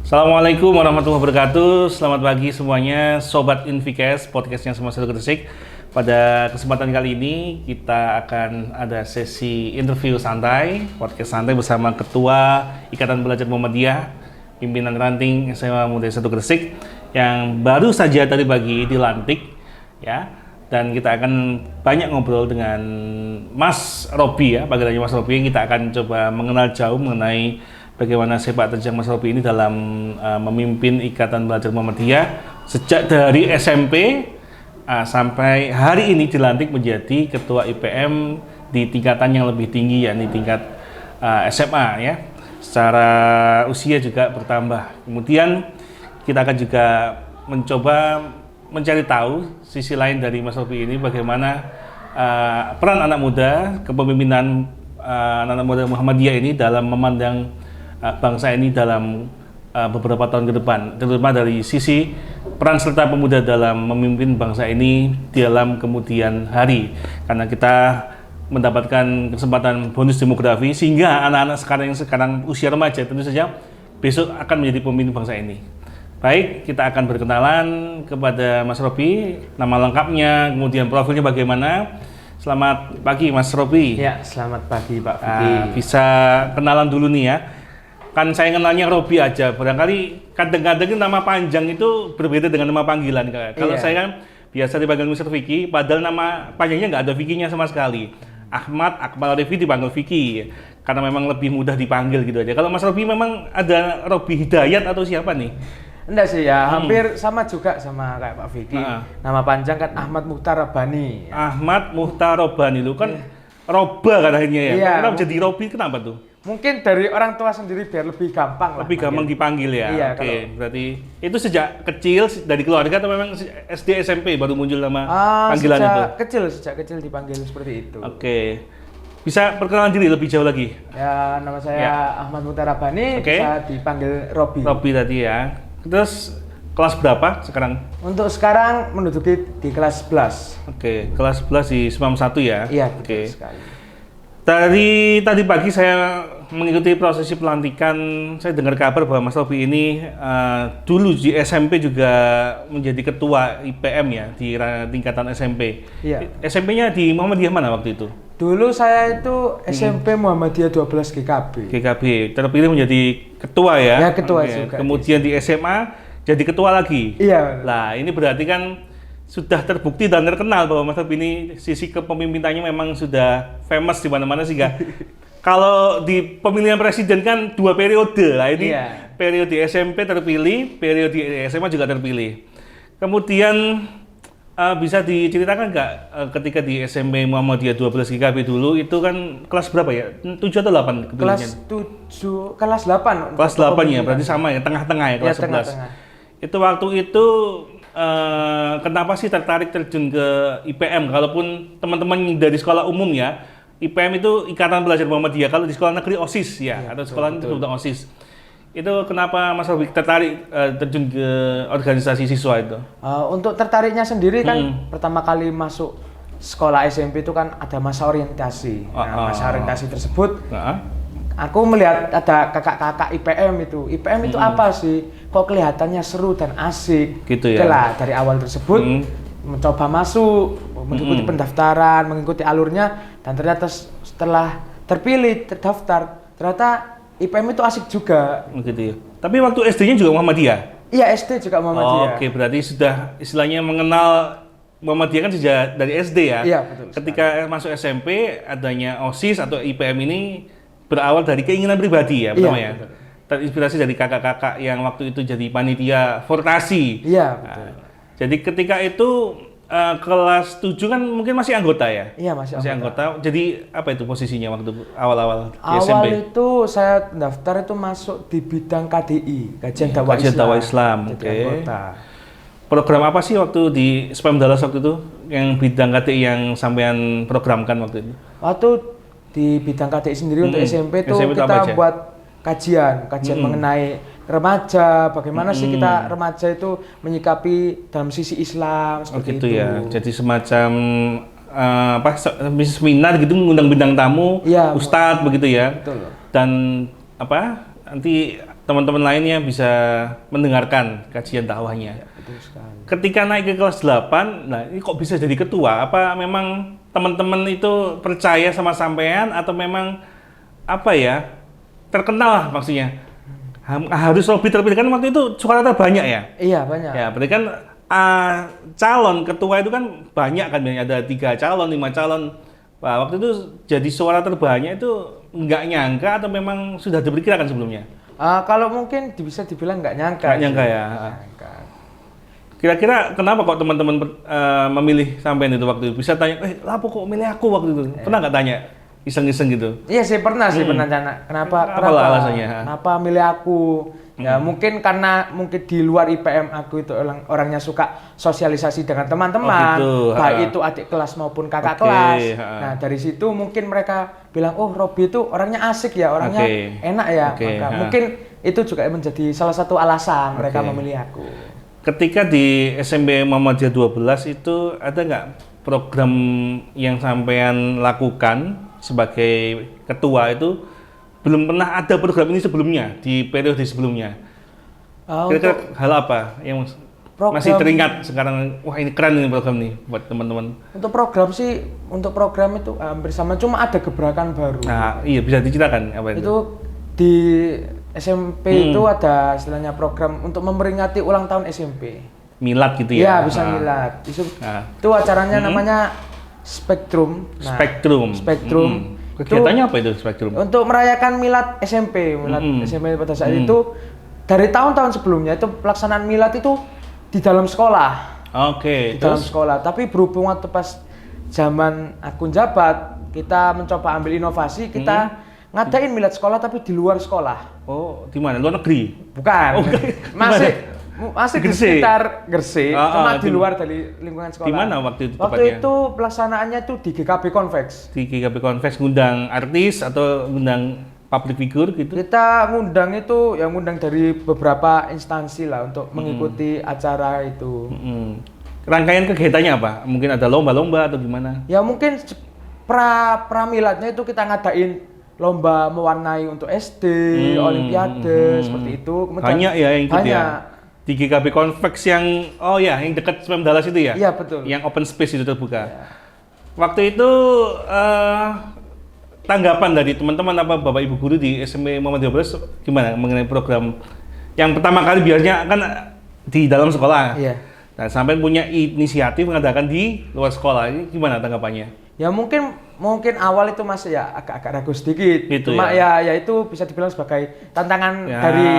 Assalamualaikum warahmatullahi wabarakatuh. Selamat pagi semuanya, Sobat Infikes, podcastnya Semua Satu Gresik. Pada kesempatan kali ini kita akan ada sesi interview santai, podcast santai bersama Ketua Ikatan Pelajar Muhammadiyah, Pimpinan Ranting SMA Muda Satu Gresik yang baru saja tadi pagi dilantik, ya. Dan kita akan banyak ngobrol dengan Mas Robi, ya. Panggilannya Mas Robi. Kita akan coba mengenal jauh mengenai bagaimana sepak terjang Mas Robi ini dalam memimpin Ikatan Pelajar Muhammadiyah sejak dari SMP sampai hari ini dilantik menjadi Ketua IPM di tingkatan yang lebih tinggi, yakni tingkat SMA, ya. Secara usia juga bertambah. Kemudian kita akan juga mencoba mencari tahu sisi lain dari Mas Robi ini, bagaimana peran anak muda, kepemimpinan anak muda Muhammadiyah ini dalam memandang bangsa ini dalam beberapa tahun ke depan, terutama dari sisi peran serta pemuda dalam memimpin bangsa ini dalam kemudian hari. Karena kita mendapatkan kesempatan bonus demografi sehingga anak-anak sekarang yang sekarang usia remaja tentu saja besok akan menjadi pemimpin bangsa ini. Baik, kita akan berkenalan kepada Mas Robi, nama lengkapnya, kemudian profilnya bagaimana. Selamat pagi Mas Robi. Ya, selamat pagi Pak Vicky. Bisa kenalan dulu nih ya. Kan saya kenalnya Robi aja, barangkali kadang-kadang nama panjang itu berbeda dengan nama panggilan. Kalau saya kan biasa dipanggil Mr. Vicky, padahal nama panjangnya nggak ada Vicky-nya sama sekali. Ahmad Akmal Revi dipanggil Vicky, karena memang lebih mudah dipanggil gitu aja. Kalau Mas Robi memang ada Robi Hidayat atau siapa nih? Enggak sih ya, hampir sama juga sama kayak Pak Vicky. Nama panjang kan Ahmad Muhtar Rabbani. Ahmad Muhtar Rabbani, lu kan Roba kan akhirnya ya? Iya. Kenapa jadi Robi, kenapa tuh? Mungkin dari orang tua sendiri biar lebih gampang lah. Lebih gampang dipanggil ya? Iya, Oke, berarti itu sejak kecil dari keluarga atau memang SD SMP baru muncul nama panggilan itu? Sejak kecil dipanggil seperti itu. Oke. Bisa perkenalan diri lebih jauh lagi? Ya, nama saya Ahmad Muhtar Rabbani, bisa dipanggil Robi. Robi tadi ya. Terus kelas berapa sekarang? Untuk sekarang menduduki di kelas 11. Oke, kelas 11 di SMAM 1 ya? Iya, oke. Sekali. Tadi pagi saya mengikuti prosesi pelantikan, saya dengar kabar bahwa Mas Robi ini dulu di SMP juga menjadi ketua IPM ya, di tingkatan SMP. Iya. SMP-nya di Muhammadiyah mana waktu itu? Dulu saya itu SMP Muhammadiyah 12 GKB. GKB, terpilih menjadi ketua ya? Ya, ketua juga. Kemudian di SMA jadi ketua lagi? Iya. Lah, ini berarti kan sudah terbukti dan terkenal bahwa Mas Robi ini sisi kepemimpinannya memang sudah famous di mana-mana, sehingga kalau di pemilihan presiden kan 2 periode lah, ini periode SMP terpilih, periode SMA juga terpilih. Kemudian bisa diceritakan nggak ketika di SMP Muhammadiyah 12 GKB dulu itu kan kelas berapa ya? 7 atau 8 kepilihnya? Kelas 8. Kelas 8 ya, berarti sama ya, tengah-tengah ya, kelas 11. Tengah-tengah. Itu waktu itu kenapa sih tertarik terjun ke IPM? Kalaupun teman-teman dari sekolah umum ya, IPM itu Ikatan Pelajar Muhammadiyah. Kalau di sekolah negeri OSIS ya, atau sekolah itu tentang OSIS. Itu kenapa Mas Robi tertarik terjun ke organisasi siswa itu? Untuk tertariknya sendiri kan pertama kali masuk sekolah SMP itu kan ada masa orientasi. Masa orientasi tersebut aku melihat ada kakak-kakak IPM itu. IPM itu apa sih? Kok kelihatannya seru dan asik. Gitu ya. Itulah dari awal tersebut mencoba masuk, mengikuti pendaftaran, mengikuti alurnya, dan ternyata setelah terpilih, terdaftar, ternyata IPM itu asik juga. Gitu ya. Tapi waktu SD-nya juga Muhammadiyah? Iya, SD juga Muhammadiyah. Oke, berarti sudah istilahnya mengenal Muhammadiyah kan sejak dari SD ya? Iya, betul. Ketika masuk SMP, adanya OSIS atau IPM ini berawal dari keinginan pribadi ya, pertama ya? Betul. Terinspirasi dari kakak-kakak yang waktu itu jadi panitia Fortasi. Iya, betul. Jadi ketika itu kelas 7 kan mungkin masih anggota ya? Iya, masih anggota. Jadi apa itu posisinya waktu awal-awal di Awal SMP? itu saya daftar itu masuk di bidang KDI, Kajian Dakwah Islam. Oke. Program apa sih waktu di SPAM Dallas waktu itu? Yang bidang KDI yang sampean programkan waktu itu? Waktu di bidang KDI sendiri untuk SMP itu kita buat kajian mengenai remaja, bagaimana sih kita remaja itu menyikapi dalam sisi Islam seperti gitu itu. Ya. Jadi semacam seminar gitu, mengundang bintang tamu, ustadz begitu ya. Betul. Dan nanti teman-teman lainnya bisa mendengarkan kajian dakwahnya. Ya, betul sekali. Ketika naik ke kelas 8, nah ini kok bisa jadi ketua? Apa memang teman-teman itu percaya sama sampean atau memang apa ya, terkenal lah maksudnya? Harus lebih terpilih kan waktu itu suara banyak ya? Iya, banyak. Ya, berarti kan calon ketua itu kan banyak kan, ada 3 calon, 5 calon. Wah, waktu itu jadi suara terbanyak itu nggak nyangka atau memang sudah diperkirakan sebelumnya? Kalau mungkin bisa dibilang nggak nyangka. Nggak nyangka ya. Nyangka. Kira-kira kenapa kok teman-teman memilih sampean itu waktu itu? Bisa tanya, lapo kok milih aku waktu itu? Pernah nggak tanya? Iseng-iseng gitu? Iya sih pernah tanya. Kenapa alasannya? Kenapa milih aku? Ya mungkin karena di luar IPM aku itu orangnya suka sosialisasi dengan teman-teman, baik itu adik kelas maupun kakak kelas. Nah dari situ mungkin mereka bilang, oh Robi itu orangnya asik ya, orangnya enak ya. Maka mungkin itu juga menjadi salah satu alasan mereka memilih aku. Ketika di SMP Muhammadiyah 12 itu ada nggak program yang sampean lakukan sebagai ketua itu? Belum pernah ada program ini sebelumnya, di periode sebelumnya. Kira-kira hal apa yang masih teringat sekarang? Wah ini keren ini program nih buat teman-teman. Untuk program itu hampir sama, cuma ada gebrakan baru. Nah iya, bisa diceritakan apa itu? Itu di SMP itu ada istilahnya program untuk memperingati ulang tahun SMP. Milad gitu ya? Iya, bisa milad. Itu acaranya namanya Spektrum. Spektrum. Kegiatannya apa itu Spektrum? Untuk merayakan milad SMP, SMP pada saat itu dari tahun-tahun sebelumnya itu pelaksanaan milad itu di dalam sekolah. Di dalam sekolah. Tapi berhubung waktu pas zaman aku jabat, kita mencoba ambil inovasi, kita ngadain milad sekolah tapi di luar sekolah. Oh, di mana? Luar negeri? Bukan. Masih di sekitar Gresik, cuma di luar dari lingkungan sekolah. Di mana waktu itu tepatnya? Waktu itu pelaksanaannya itu di GKB Convex. Di GKB Convex ngundang artis atau ngundang public figure gitu? Kita ngundang itu, ya ngundang dari beberapa instansi lah untuk mengikuti acara itu. Rangkaian kegiatannya apa? Mungkin ada lomba-lomba atau gimana? Ya mungkin pramiladnya itu kita ngadain lomba mewarnai untuk SD, olimpiade, seperti itu. Kemudian banyak ya yang ikut ya? Di GKB Convex yang, yang dekat Spam Dallas itu ya? Iya, betul. Yang open space itu terbuka. Ya. Waktu itu tanggapan dari teman-teman apa Bapak Ibu guru di SMP Muhammadiyah 12 gimana mengenai program yang pertama kali biasanya kan di dalam sekolah. Iya. Nah, sampai punya inisiatif mengadakan di luar sekolah. Ini gimana tanggapannya? Ya mungkin awal itu masih ya agak ragu sedikit. Gitu, cuma ya itu bisa dibilang sebagai tantangan dari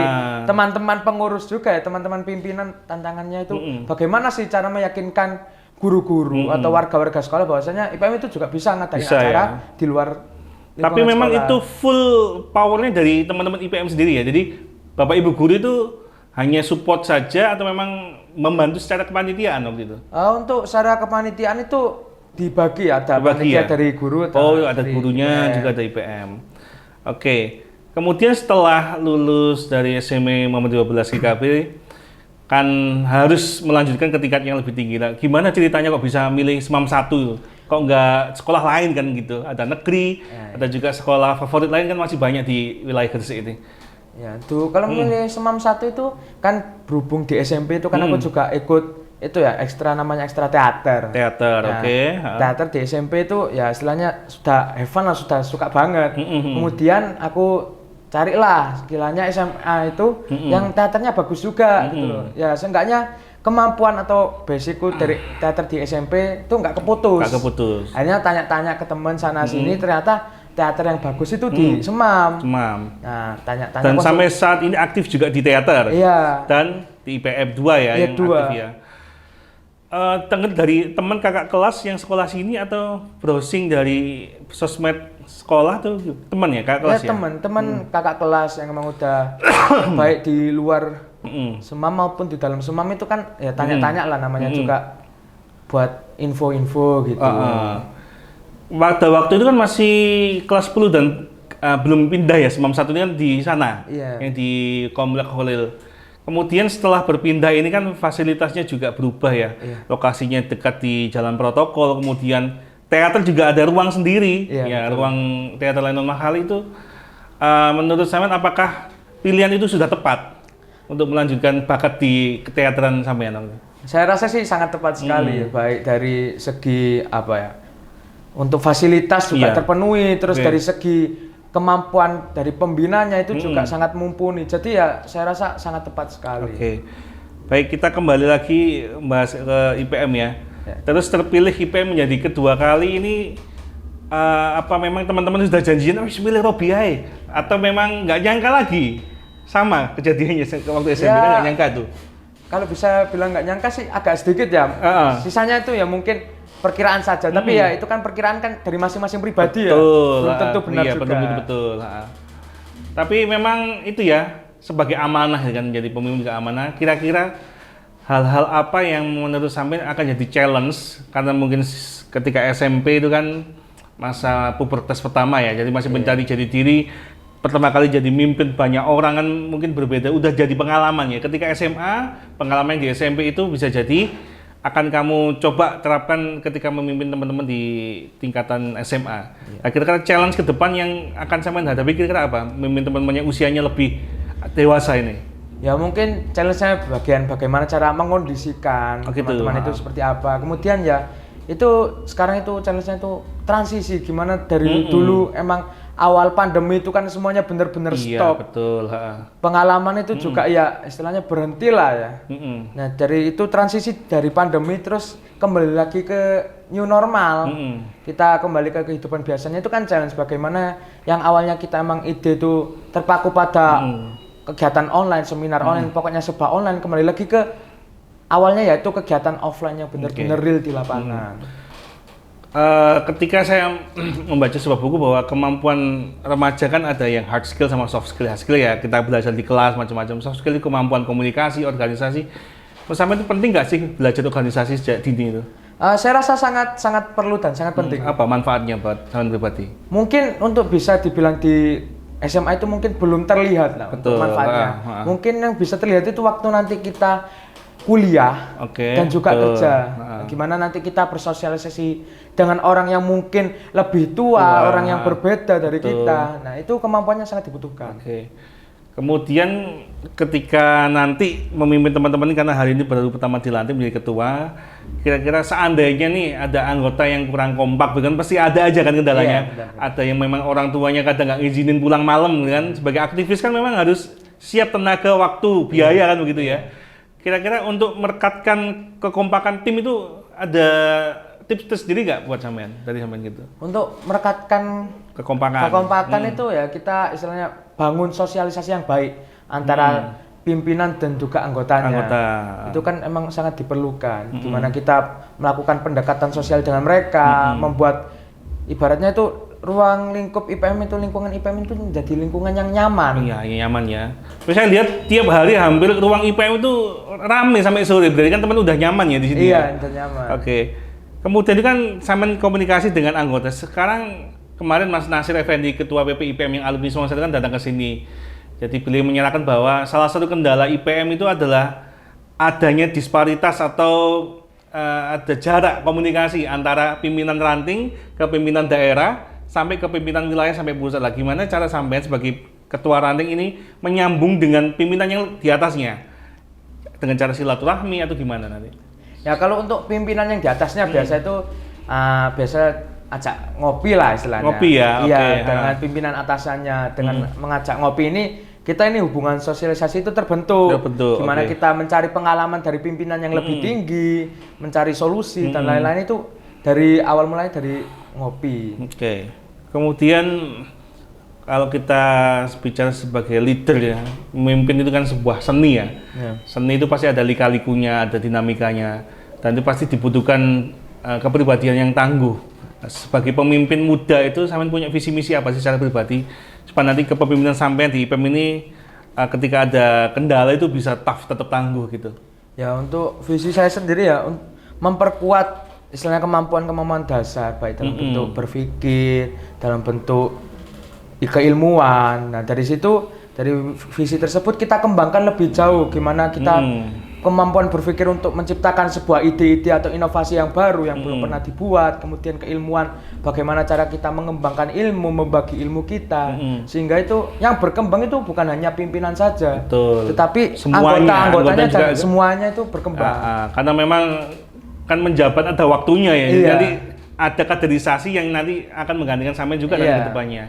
teman-teman pengurus juga ya, teman-teman pimpinan. Tantangannya itu bagaimana sih cara meyakinkan guru-guru atau warga-warga sekolah bahwasanya IPM itu juga bisa ngadain acara di luar lingkungan tapi memang sekolah. itu full powernya dari teman-teman IPM sendiri ya. Jadi Bapak Ibu guru itu hanya support saja atau memang membantu secara kepanitiaan waktu itu? Untuk secara kepanitiaan itu dibagi, ada panitia dari guru. Ada gurunya, juga ada IPM. Oke. Kemudian setelah lulus dari SMA Muhammadiyah 12 GKB, kan harus melanjutkan ke tingkat yang lebih tinggi. Nah, gimana ceritanya kok bisa milih SEMAM 1? Kok nggak sekolah lain kan gitu? Ada negeri, ada juga sekolah favorit lain kan masih banyak di wilayah Gresik ini. Ya, tuh kalau milih SEMAM 1 itu kan berhubung di SMP itu kan aku juga ikut itu ya namanya ekstra teater. Nah, teater di SMP itu ya istilahnya sudah have fun lah, sudah suka banget. Kemudian aku carilah sekiranya SMA itu yang teaternya bagus juga gitu loh. Ya seenggaknya kemampuan atau basicku dari teater di SMP itu nggak keputus. Akhirnya tanya-tanya ke teman sana sini, ternyata teater yang bagus itu di SEMAM. Nah, tanya-tanya. Dan sampai saat ini aktif juga di teater. Iya. Dan di IPM 2 ya yang aktif ya. Dari teman kakak kelas yang sekolah sini atau browsing dari sosmed sekolah tuh teman ya kakak kelas ya? Teman kakak kelas yang memang udah baik di luar SEMAM maupun di dalam SEMAM itu kan ya tanya-tanya lah namanya juga buat info-info gitu. Waktu itu kan masih kelas 10 dan belum pindah ya, SEMAM 1 ini kan di sana, yang di Komplek Holil. Kemudian setelah berpindah ini kan fasilitasnya juga berubah ya, lokasinya dekat di Jalan Protokol, kemudian teater juga ada ruang sendiri, ruang teater Lennon Mahal itu. Menurut saya apakah pilihan itu sudah tepat untuk melanjutkan bakat di keteateran sampean? Saya rasa sih sangat tepat sekali, baik dari segi apa ya, untuk fasilitas juga terpenuhi, terus dari segi kemampuan dari pembinanya itu juga sangat mumpuni. Jadi ya saya rasa sangat tepat sekali. Oke. Baik, kita kembali lagi membahas ke IPM ya. Terus terpilih IPM menjadi kedua kali ini, apa memang teman-teman sudah janjian harus pilih Robiai atau memang nggak nyangka lagi? Sama kejadiannya waktu SMP kan nggak nyangka tuh. Kalau bisa bilang nggak nyangka sih agak sedikit ya. Sisanya itu ya mungkin perkiraan saja. Tapi ya itu kan perkiraan kan dari masing-masing pribadi. Betul, ya. Belum tentu benar juga. Betul. Tapi memang itu ya, sebagai amanah kan, jadi pemimpin juga amanah. Kira-kira hal-hal apa yang menurut sampean akan jadi challenge, karena mungkin ketika SMP itu kan masa pubertas pertama ya, jadi masih mencari jati diri, pertama kali jadi mimpin banyak orang kan mungkin berbeda, udah jadi pengalaman ya. Ketika SMA, pengalaman di SMP itu bisa jadi akan kamu coba terapkan ketika memimpin teman-teman di tingkatan SMA. Nah, kira-kira challenge ke depan yang akan sampean hadapi kira-kira apa? Memimpin teman-teman yang usianya lebih dewasa ini. Ya mungkin challenge-nya bagian bagaimana cara mengkondisikan teman-teman itu seperti apa. Kemudian ya itu sekarang itu challenge-nya itu transisi, gimana dari dulu emang awal pandemi itu kan semuanya benar-benar stop. Betul. Pengalaman itu juga ya istilahnya berhenti lah ya. Nah dari itu transisi dari pandemi terus kembali lagi ke new normal. Kita kembali ke kehidupan biasanya itu kan challenge, bagaimana yang awalnya kita emang ide itu terpaku pada kegiatan online, seminar online, pokoknya serba online, kembali lagi ke awalnya yaitu kegiatan offline yang benar-benar real di lapangan. Ketika saya membaca sebuah buku bahwa kemampuan remaja kan ada yang hard skill sama soft skill. Hard skill ya kita belajar di kelas macam-macam. Soft skill itu kemampuan komunikasi, organisasi. Menurut itu penting nggak sih belajar organisasi sejak dini itu? Saya rasa sangat perlu dan sangat penting. Apa manfaatnya buat sampean pribadi? Mungkin untuk bisa dibilang di SMA itu mungkin belum terlihat lah. Betul, untuk manfaatnya. Mungkin yang bisa terlihat itu waktu nanti kita kuliah dan juga kerja. Gimana nanti kita bersosialisasi dengan orang yang mungkin lebih tua, orang yang berbeda dari kita. Nah, itu kemampuannya sangat dibutuhkan. Kemudian ketika nanti memimpin teman-teman ini, karena hari ini baru pertama dilantik menjadi ketua, kira-kira seandainya nih ada anggota yang kurang kompak, kan pasti ada aja kan kendalanya. Ada yang memang orang tuanya kadang nggak ngizinin pulang malam kan. Sebagai aktivis kan memang harus siap tenaga, waktu, biaya kan begitu ya. Kira-kira untuk merekatkan kekompakan tim itu ada tips tersendiri nggak buat sampean, dari sampean gitu? Untuk merekatkan kekompakan itu ya kita istilahnya bangun sosialisasi yang baik antara pimpinan dan juga anggotanya. Itu kan emang sangat diperlukan. Gimana kita melakukan pendekatan sosial dengan mereka, membuat ibaratnya itu ruang lingkup IPM itu, lingkungan IPM itu menjadi lingkungan yang nyaman. Iya, nyaman ya. Terus saya lihat tiap hari hampir ruang IPM itu ramai sampai sore. Berarti kan teman udah nyaman ya di sini. Iya, udah nyaman. Kemudian itu kan sampean komunikasi dengan anggota. Sekarang kemarin Mas Nasir Effendi, Ketua PP IPM yang alumni semua kan datang ke sini. Jadi beliau menyatakan bahwa salah satu kendala IPM itu adalah adanya disparitas atau ada jarak komunikasi antara pimpinan ranting ke pimpinan daerah sampai ke pimpinan wilayah sampai pusat. Gimana cara sampean sebagai ketua ranting ini menyambung dengan pimpinan yang di atasnya? Dengan cara silaturahmi atau gimana nanti? Ya kalau untuk pimpinan yang di atasnya biasa itu biasa ajak ngopi lah istilahnya. Ngopi ya? Iya, dengan pimpinan atasannya, dengan mengajak ngopi ini kita ini hubungan sosialisasi itu terbentuk. Gimana kita mencari pengalaman dari pimpinan yang lebih tinggi, mencari solusi dan lain-lain itu dari awal mulai dari ngopi. Kemudian kalau kita bicara sebagai leader ya, memimpin itu kan sebuah seni ya. Seni itu pasti ada lika-likunya, ada dinamikanya, dan itu pasti dibutuhkan kepribadian yang tangguh. Sebagai pemimpin muda itu sampean punya visi misi apa sih secara pribadi supaya nanti kepemimpinan sampean di IPM ini ketika ada kendala itu bisa tough, tetap tangguh gitu? Ya untuk visi saya sendiri ya memperkuat istilahnya kemampuan dasar, baik dalam bentuk berpikir, dalam bentuk keilmuan. Nah dari situ, dari visi tersebut kita kembangkan lebih jauh, gimana kita kemampuan berpikir untuk menciptakan sebuah ide-ide atau inovasi yang baru yang belum pernah dibuat, kemudian keilmuan, bagaimana cara kita mengembangkan ilmu, membagi ilmu kita, sehingga itu yang berkembang itu bukan hanya pimpinan saja, tetapi anggota-anggotanya dan semuanya itu berkembang. Karena memang kan menjabat ada waktunya ya, nanti ada kaderisasi yang nanti akan menggantikan sampean juga nanti ke depannya.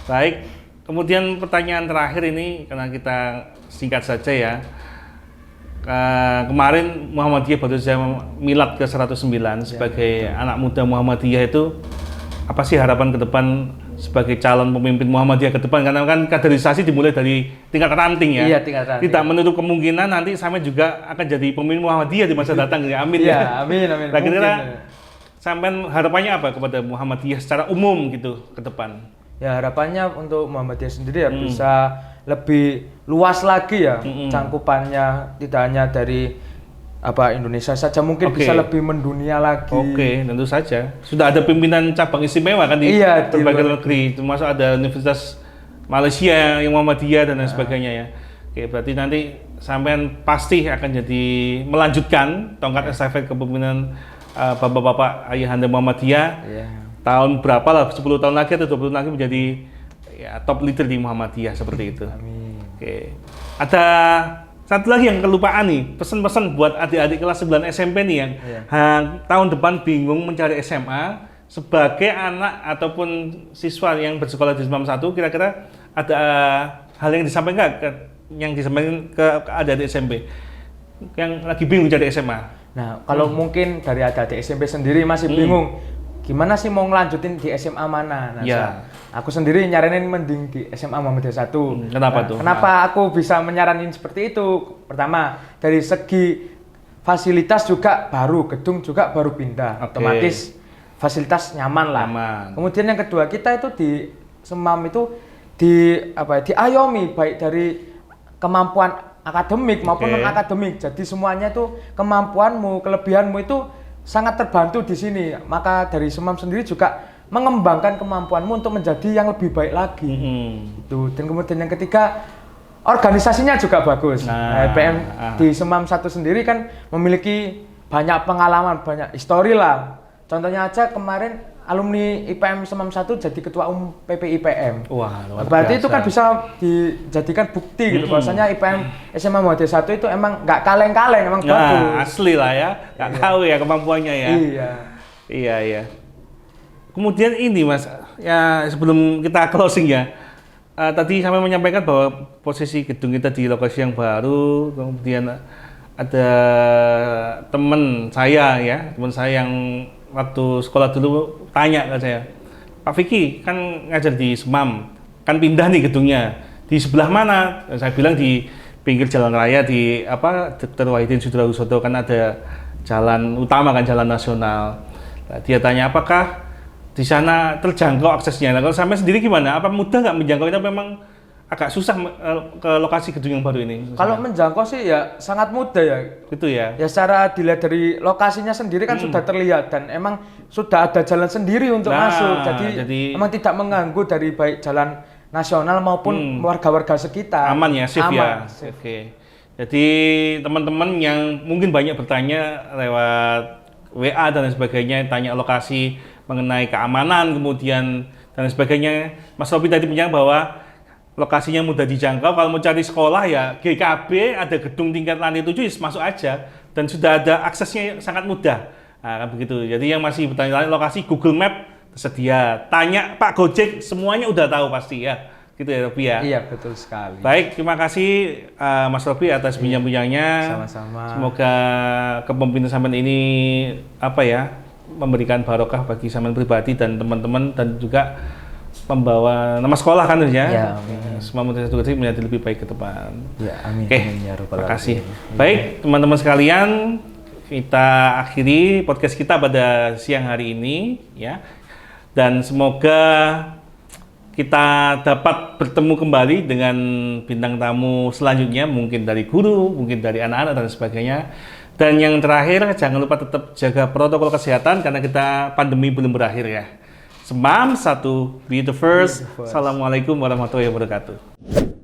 Baik, kemudian pertanyaan terakhir ini karena kita singkat saja ya. Kemarin Muhammadiyah baru saja milad ke 109 sebagai anak muda Muhammadiyah itu apa sih harapan ke depan sebagai calon pemimpin Muhammadiyah ke depan, karena kan kaderisasi dimulai dari tingkat ranting ya. Iya, tingkat ranting. Tidak menutup kemungkinan nanti sampai juga akan jadi pemimpin Muhammadiyah di masa datang ya. Amin ya. Amin. Nah, kira-kira sampean harapannya apa kepada Muhammadiyah secara umum gitu ke depan? Ya, harapannya untuk Muhammadiyah sendiri ya bisa lebih luas lagi ya cangkupannya, tidak hanya dari Indonesia saja, mungkin bisa lebih mendunia lagi. Tentu saja. Sudah ada pimpinan cabang istimewa kan di berbagai negeri, termasuk ada Universitas Malaysia yang Muhammadiyah dan lain sebagainya ya. Berarti nanti sampean pasti akan jadi melanjutkan tongkat estafet kepemimpinan bapak-bapak ayahanda Muhammadiyah. Tahun berapa lah, 10 tahun lagi atau 20 tahun lagi menjadi top leader di Muhammadiyah seperti itu. Amin. Ada satu lagi yang kelupaan nih, pesan-pesan buat adik-adik kelas 9 SMP nih yang tahun depan bingung mencari SMA sebagai anak ataupun siswa yang bersekolah di 91, kira-kira ada hal yang disampaikan ke adik-adik SMP yang lagi bingung mencari SMA. Nah, kalau mungkin dari adik-adik SMP sendiri masih bingung gimana sih mau ngelanjutin di SMA mana? Nah, aku sendiri nyaranin mending di SMA Muhammadiyah 1. Kenapa tuh? Kenapa aku bisa menyaranin seperti itu? Pertama, dari segi fasilitas juga baru, gedung juga baru pindah. Otomatis fasilitas nyaman lah. Kemudian yang kedua, kita itu di Semam itu diayomi baik dari kemampuan akademik maupun non akademik. Jadi semuanya itu kemampuanmu, kelebihanmu itu sangat terbantu di sini. Maka dari Semam sendiri juga mengembangkan kemampuanmu untuk menjadi yang lebih baik lagi. Itu. Dan kemudian yang ketiga, organisasinya juga bagus. IPM di Semam 1 sendiri kan memiliki banyak pengalaman, banyak histori lah. Contohnya aja kemarin alumni IPM Semam 1 jadi ketua umum PPIPM. Wah, luar berarti biasa. Itu kan bisa dijadikan bukti gitu bahwasanya IPM SMA Muhammadiyah 1 itu emang nggak kaleng-kaleng, emang bagus. Asli lah ya, nggak tahu ya kemampuannya ya. Iya. Kemudian ini Mas, ya sebelum kita closing ya, tadi sampai menyampaikan bahwa posisi gedung kita di lokasi yang baru, kemudian ada teman saya yang waktu sekolah dulu tanya ke saya, Pak Vicky kan ngajar di Semam, kan pindah nih gedungnya, di sebelah mana? Saya bilang di pinggir jalan raya di Dr. Wahidin Sudrahusodo, kan ada jalan utama kan, jalan nasional. Nah, dia tanya apakah di sana terjangkau aksesnya. Nah, kalau sampai sendiri gimana? Apa mudah nggak menjangkau? Itu memang agak susah ke lokasi gedung yang baru ini. Kalau menjangkau sih ya sangat mudah ya. Gitu ya. Ya secara dilihat dari lokasinya sendiri kan sudah terlihat dan emang sudah ada jalan sendiri untuk masuk. Jadi emang tidak mengganggu dari baik jalan nasional maupun warga-warga sekitar. Aman ya, safe ya. Oke. Jadi teman-teman yang mungkin banyak bertanya lewat WA dan sebagainya, tanya lokasi mengenai keamanan kemudian dan sebagainya. Mas Robi tadi bilang bahwa lokasinya mudah dijangkau. Kalau mau cari sekolah ya GKB, ada gedung tingkat lantai 7 ya masuk aja dan sudah ada aksesnya sangat mudah. Nah, kan begitu. Jadi yang masih bertanya lokasi, Google Map tersedia. Tanya Pak Gojek, semuanya udah tahu pasti ya. Gitu ya Robi ya. Iya, betul sekali. Baik, terima kasih Mas Robi atas bincang-bincangnya. Sama-sama. Semoga kepemimpinan sampean ini memberikan barokah bagi sampean pribadi dan teman-teman dan juga membawa nama sekolah kan ya. Semua Muhammadiyah menjadi lebih baik ke depan. Ya, amin. Oke, terima kasih. Baik, teman-teman sekalian, kita akhiri podcast kita pada siang hari ini ya. Dan semoga kita dapat bertemu kembali dengan bintang tamu selanjutnya, mungkin dari guru, mungkin dari anak-anak dan sebagainya. Dan yang terakhir, jangan lupa tetap jaga protokol kesehatan karena kita pandemi belum berakhir ya. Semam 1, be the first. Assalamualaikum warahmatullahi wabarakatuh.